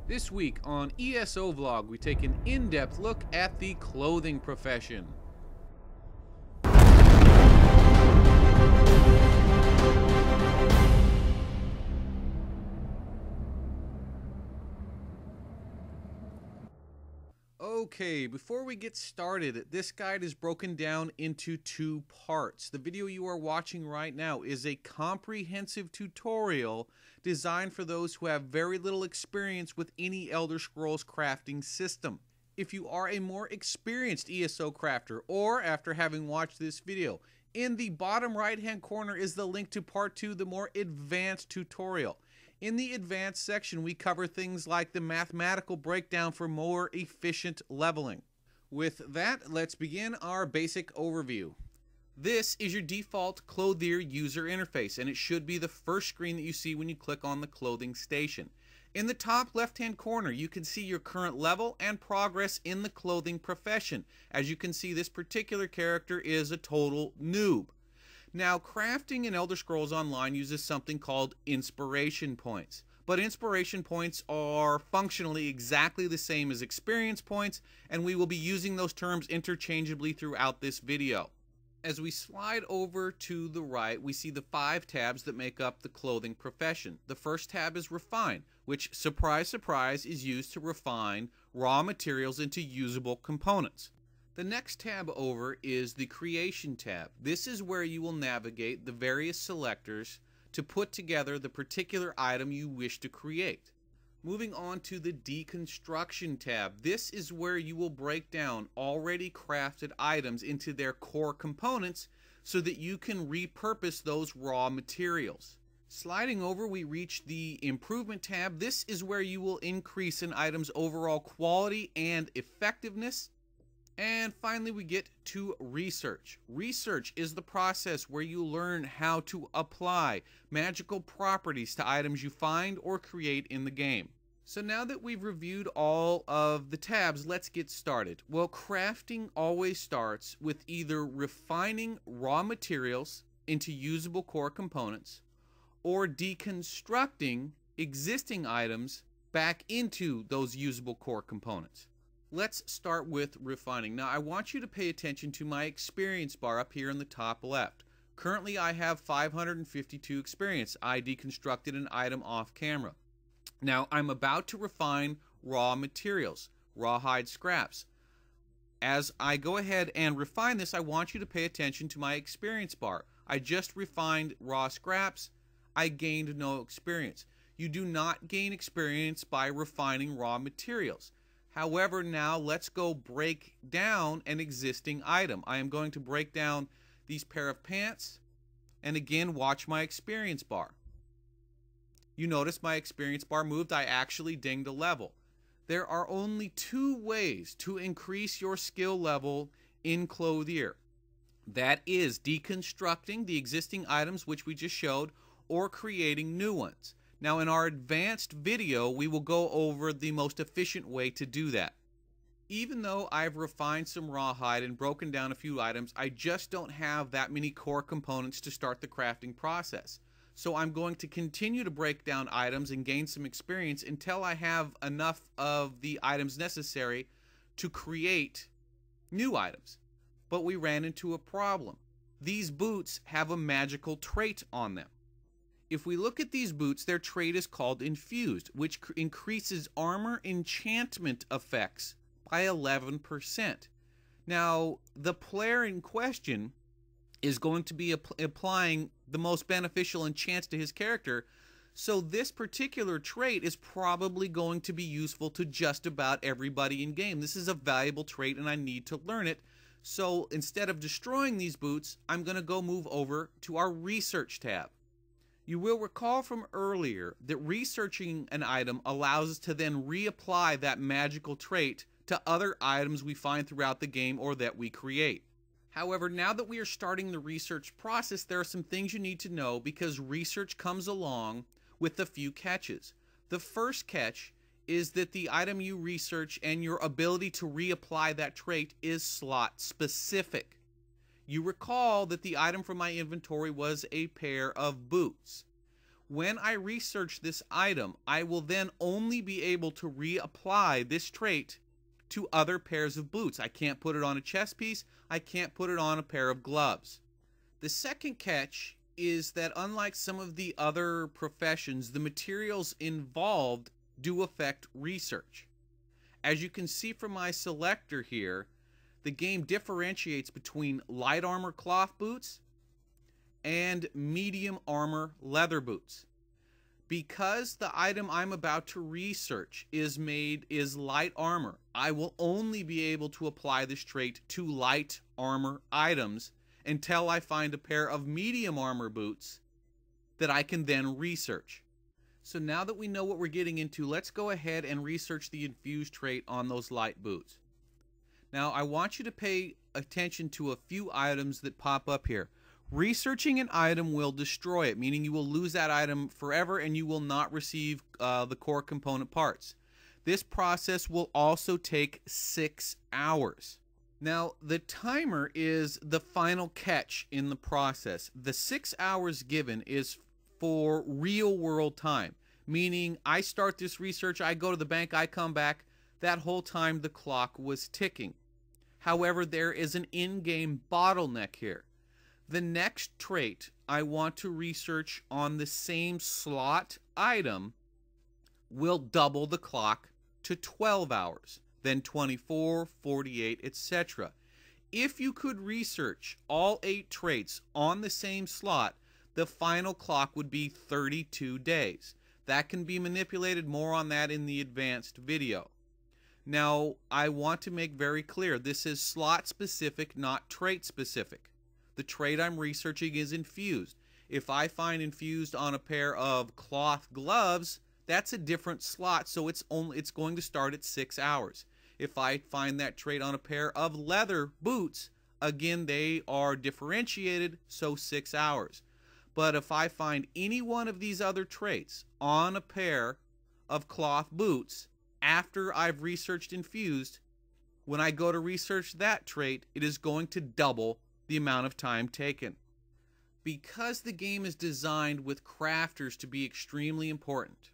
This week on ESO Vlog, we take an in-depth look at the clothing profession. Okay, before we get started, this guide is broken down into two parts. The video you are watching right now is a comprehensive tutorial designed for those who have very little experience with any Elder Scrolls crafting system. If you are a more experienced ESO crafter, or after having watched this video, in the bottom right hand corner is the link to part 2, the more advanced tutorial. In the advanced section, we cover things like the mathematical breakdown for more efficient leveling. With that, let's begin our basic overview. This is your default Clothier user interface, and it should be the first screen that you see when you click on the clothing station. In the top left-hand corner, you can see your current level and progress in the clothing profession. As you can see, this particular character is a total noob. Now, crafting in Elder Scrolls Online uses something called inspiration points. But inspiration points are functionally exactly the same as experience points, and we will be using those terms interchangeably throughout this video. As we slide over to the right, we see the 5 tabs that make up the clothing profession. The first tab is Refine, which, surprise, surprise, is used to refine raw materials into usable components. The next tab over is the Creation tab. This is where you will navigate the various selectors to put together the particular item you wish to create. Moving on to the Deconstruction tab. This is where you will break down already crafted items into their core components so that you can repurpose those raw materials. Sliding over, we reach the Improvement tab. This is where you will increase an item's overall quality and effectiveness. And finally, we get to Research. Research is the process where you learn how to apply magical properties to items you find or create in the game. So now that we've reviewed all of the tabs, let's get started. Well, crafting always starts with either refining raw materials into usable core components or deconstructing existing items back into those usable core components. Let's start with refining. Now, I want you to pay attention to my experience bar up here in the top left. Currently, I have 552 experience. I deconstructed an item off camera. Now, I'm about to refine raw materials, rawhide scraps. As I go ahead and refine this, I want you to pay attention to my experience bar. I just refined raw scraps. I gained no experience. You do not gain experience by refining raw materials. However, now let's go break down an existing item. I am going to break down these pair of pants, and again, watch my experience bar. You notice my experience bar moved. I actually dinged a level. There are only 2 ways to increase your skill level in Clothier. That is deconstructing the existing items, which we just showed, or creating new ones. Now, in our advanced video, we will go over the most efficient way to do that. Even though I've refined some rawhide and broken down a few items, I just don't have that many core components to start the crafting process. So I'm going to continue to break down items and gain some experience until I have enough of the items necessary to create new items. But we ran into a problem. These boots have a magical trait on them. If we look at these boots, their trait is called Infused, which increases armor enchantment effects by 11%. Now, the player in question is going to be applying the most beneficial enchants to his character, so this particular trait is probably going to be useful to just about everybody in game. This is a valuable trait and I need to learn it. So instead of destroying these boots, I'm going to go move over to our Research tab. You will recall from earlier that researching an item allows us to then reapply that magical trait to other items we find throughout the game or that we create. However, now that we are starting the research process, there are some things you need to know because research comes along with a few catches. The first catch is that the item you research and your ability to reapply that trait is slot specific. You recall that the item from my inventory was a pair of boots. When I research this item, I will then only be able to reapply this trait to other pairs of boots. I can't put it on a chest piece. I can't put it on a pair of gloves. The second catch is that unlike some of the other professions, the materials involved do affect research. As you can see from my selector here, the game differentiates between light armor cloth boots and medium armor leather boots. Because the item I'm about to research is light armor, I will only be able to apply this trait to light armor items until I find a pair of medium armor boots that I can then research. So now that we know what we're getting into, let's go ahead and research the infused trait on those light boots. Now I want you to pay attention to a few items that pop up here. Researching an item will destroy it, meaning you will lose that item forever and you will not receive the core component parts. This process will also take 6 hours. Now, the timer is the final catch in the process. The 6 hours given is for real world time, meaning I start this research, I go to the bank, I come back, that whole time the clock was ticking. However, there is an in-game bottleneck here. The next trait I want to research on the same slot item will double the clock to 12 hours, then 24, 48, etc. If you could research all 8 traits on the same slot, the final clock would be 32 days. That can be manipulated, more on that in the advanced video. Now, I want to make very clear, this is slot specific, not trait specific. The trait I'm researching is infused. If I find infused on a pair of cloth gloves, that's a different slot, so it's going to start at 6 hours. If I find that trait on a pair of leather boots, again, they are differentiated, so 6 hours. But if I find any one of these other traits on a pair of cloth boots after I've researched infused, when I go to research that trait, it is going to double the amount of time taken. Because the game is designed with crafters to be extremely important,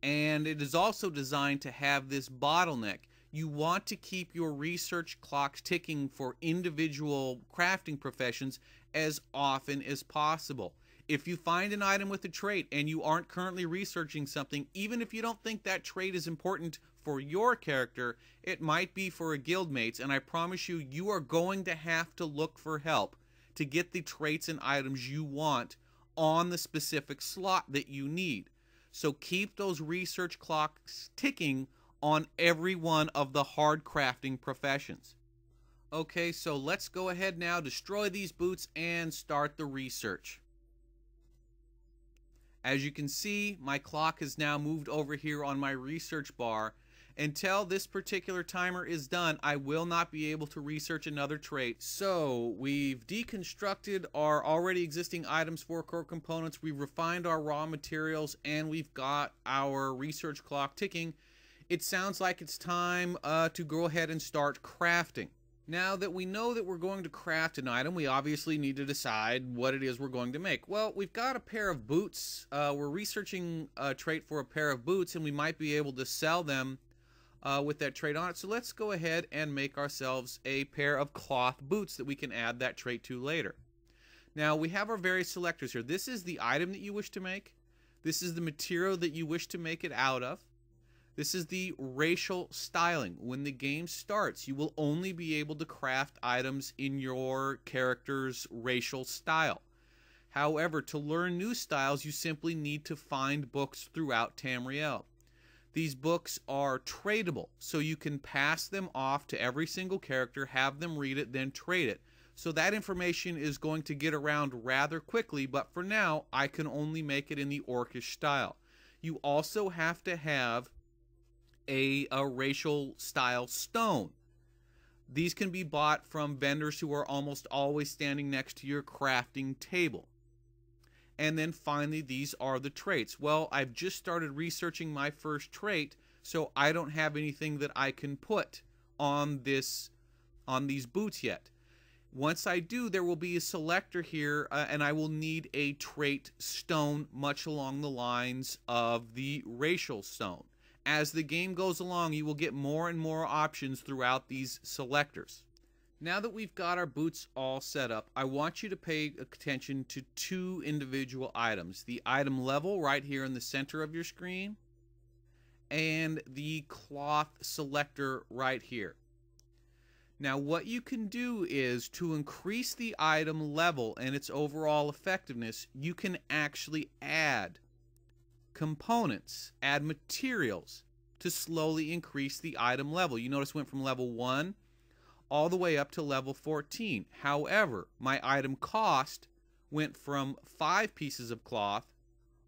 and it is also designed to have this bottleneck, you want to keep your research clocks ticking for individual crafting professions as often as possible. If you find an item with a trait and you aren't currently researching something, even if you don't think that trait is important for your character, it might be for a guildmate's, and I promise you, you are going to have to look for help to get the traits and items you want on the specific slot that you need. So keep those research clocks ticking on every one of the hard crafting professions. Okay, so let's go ahead now, destroy these boots, and start the research. As you can see, my clock has now moved over here on my research bar. Until this particular timer is done, I will not be able to research another trait. So we've deconstructed our already existing items for core components, we've refined our raw materials, and we've got our research clock ticking. It sounds like it's time to go ahead and start crafting. Now that we know that we're going to craft an item, we obviously need to decide what it is we're going to make. Well, we've got a pair of boots. We're researching a trait for a pair of boots, and we might be able to sell them with that trait on it. So let's go ahead and make ourselves a pair of cloth boots that we can add that trait to later. Now, we have our various selectors here. This is the item that you wish to make. This is the material that you wish to make it out of. This is the racial styling. When the game starts, you will only be able to craft items in your character's racial style. However, to learn new styles, you simply need to find books throughout Tamriel. These books are tradable, so you can pass them off to every single character, have them read it, then trade it. So that information is going to get around rather quickly, but for now, I can only make it in the orcish style. You also have to have a racial style stone. These can be bought from vendors who are almost always standing next to your crafting table. And then finally, these are the traits. Well, I've just started researching my first trait, so I don't have anything that I can put on these boots yet. Once I do, there will be a selector here, and I will need a trait stone, much along the lines of the racial stone. As the game goes along, you will get more and more options throughout these selectors. Now that we've got our boots all set up, I want you to pay attention to two individual items. The item level right here in the center of your screen, and the cloth selector right here. Now what you can do is, to increase the item level and its overall effectiveness, you can actually add components, add materials to slowly increase the item level. You notice it went from level 1 all the way up to level 14. However, my item cost went from 5 pieces of cloth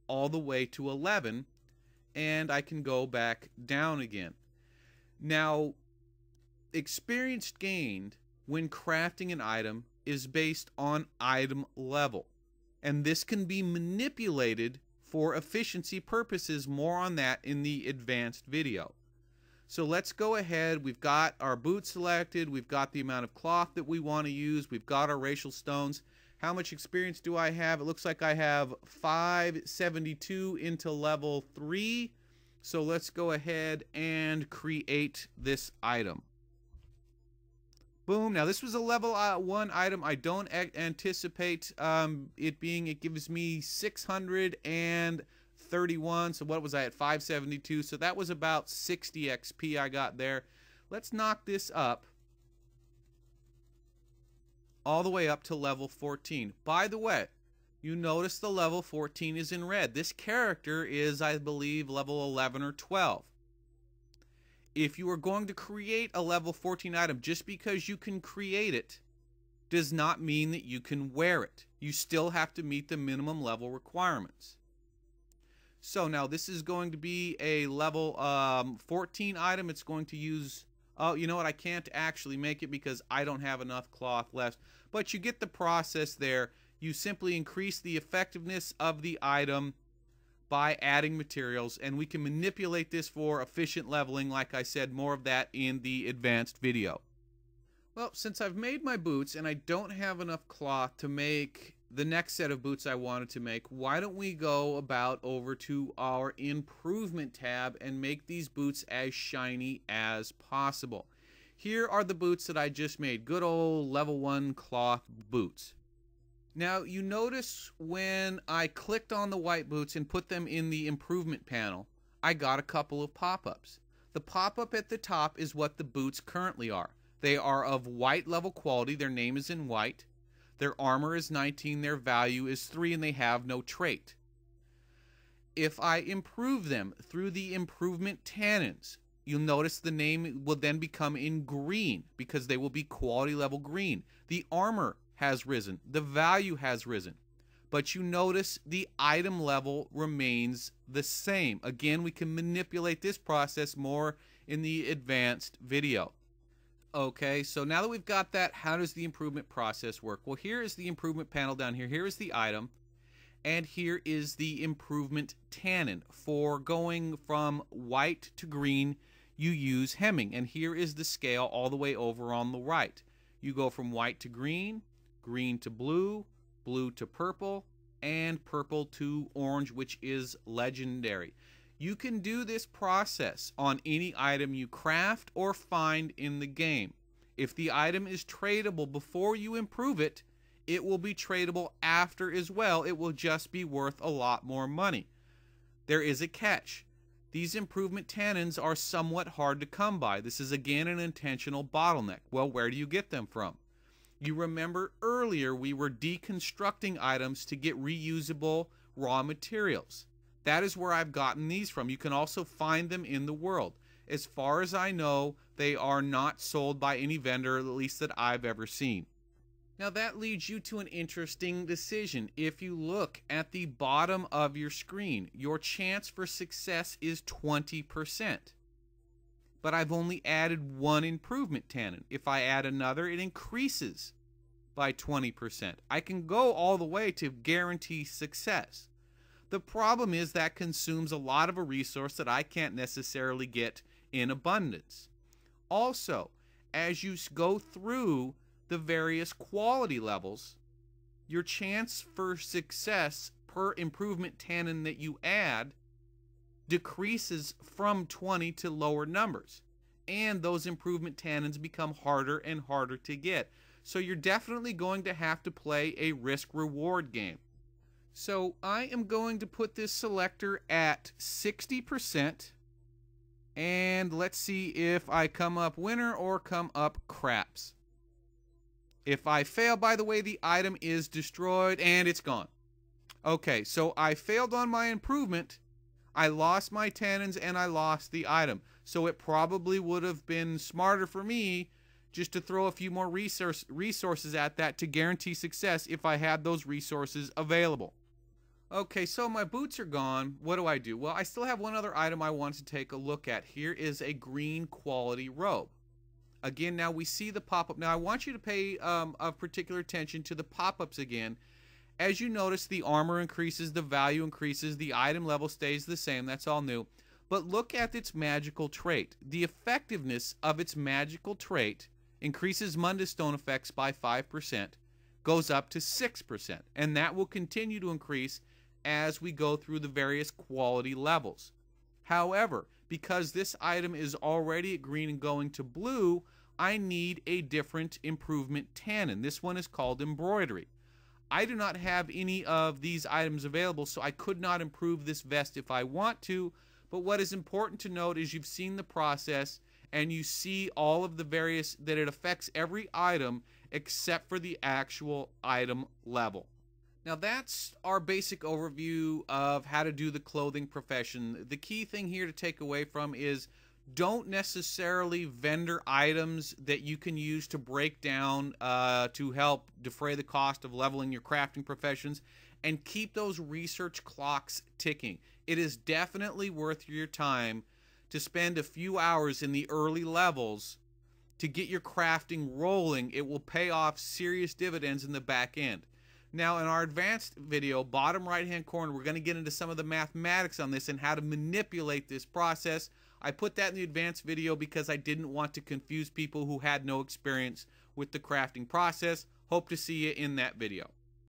all the way to 11, and I can go back down again. Now, experience gained when crafting an item is based on item level, and this can be manipulated for efficiency purposes. More on that in the advanced video. So let's go ahead. We've got our boots selected, we've got the amount of cloth that we want to use, we've got our racial stones. How much experience do I have? It looks like I have 572 into level 3. So let's go ahead and create this item. Boom. Now this was a level 1 item. I don't anticipate it being, it gives me 631. So what was I at? 572. So that was about 60 XP I got there. Let's knock this up all the way up to level 14. By the way, you notice the level 14 is in red. This character is, I believe, level 11 or 12. If you are going to create a level 14 item, just because you can create it does not mean that you can wear it. You still have to meet the minimum level requirements. So now this is going to be a level 14 item. It's going to use, oh, you know what, I can't actually make it because I don't have enough cloth left. But you get the process there. You simply increase the effectiveness of the item by adding materials, and we can manipulate this for efficient leveling. Like I said, more of that in the advanced video. Well, since I've made my boots and I don't have enough cloth to make the next set of boots I wanted to make, why don't we go about over to our improvement tab and make these boots as shiny as possible. Here are the boots that I just made, good old level 1 cloth boots. Now you notice when I clicked on the white boots and put them in the improvement panel, I got a couple of pop-ups. The pop-up at the top is what the boots currently are. They are of white level quality, their name is in white, their armor is 19, their value is 3, and they have no trait. If I improve them through the improvement tannins, you'll notice the name will then become in green because they will be quality level green. The armor has risen, the value has risen, but you notice the item level remains the same. Again, we can manipulate this process more in the advanced video. Okay, so now that we've got that, how does the improvement process work? Well, here is the improvement panel down here. Here is the item, and here is the improvement tannin. For going from white to green, you use hemming, and here is the scale all the way over on the right. You go from white to green, green to blue, blue to purple, and purple to orange, which is legendary. You can do this process on any item you craft or find in the game. If the item is tradable before you improve it, it will be tradable after as well. It will just be worth a lot more money. There is a catch. These improvement tannins are somewhat hard to come by. This is again an intentional bottleneck. Well, where do you get them from? You remember earlier we were deconstructing items to get reusable raw materials. That is where I've gotten these from. You can also find them in the world. As far as I know, they are not sold by any vendor, at least that I've ever seen. Now that leads you to an interesting decision. If you look at the bottom of your screen, your chance for success is 20%. But I've only added one improvement tannin. If I add another, it increases by 20%. I can go all the way to guarantee success. The problem is that consumes a lot of a resource that I can't necessarily get in abundance. Also, as you go through the various quality levels, your chance for success per improvement tannin that you add decreases from 20 to lower numbers. And those improvement tannins become harder and harder to get. So you're definitely going to have to play a risk-reward game. So I am going to put this selector at 60%. And let's see if I come up winner or come up craps. If I fail, by the way, the item is destroyed and it's gone. Okay, so I failed on my improvement. I lost my tannins and I lost the item. So it probably would have been smarter for me just to throw a few more resources at that to guarantee success if I had those resources available. Okay, so my boots are gone. What do? Well, I still have one other item I want to take a look at. Here is a green quality robe. Again, now we see the pop-up. Now I want you to pay a particular attention to the pop-ups again. As you notice, the armor increases, the value increases, the item level stays the same. That's all new. But look at its magical trait. The effectiveness of its magical trait increases Mundus Stone effects by 5%, goes up to 6%, and that will continue to increase as we go through the various quality levels. However, because this item is already at green and going to blue, I need a different improvement tannin. This one is called embroidery. I do not have any of these items available, so I could not improve this vest if I want to, but what is important to note is you've seen the process and you see all of the various, that it affects every item except for the actual item level. Now that's our basic overview of how to do the clothing profession. The key thing here to take away from is don't necessarily vendor items that you can use to break down to help defray the cost of leveling your crafting professions, and keep those research clocks ticking. It is definitely worth your time to spend a few hours in the early levels to get your crafting rolling. It will pay off serious dividends in the back end. Now in our advanced video, bottom right hand corner, we're going to get into some of the mathematics on this and how to manipulate this process. I put that in the advanced video because I didn't want to confuse people who had no experience with the crafting process. Hope to see you in that video.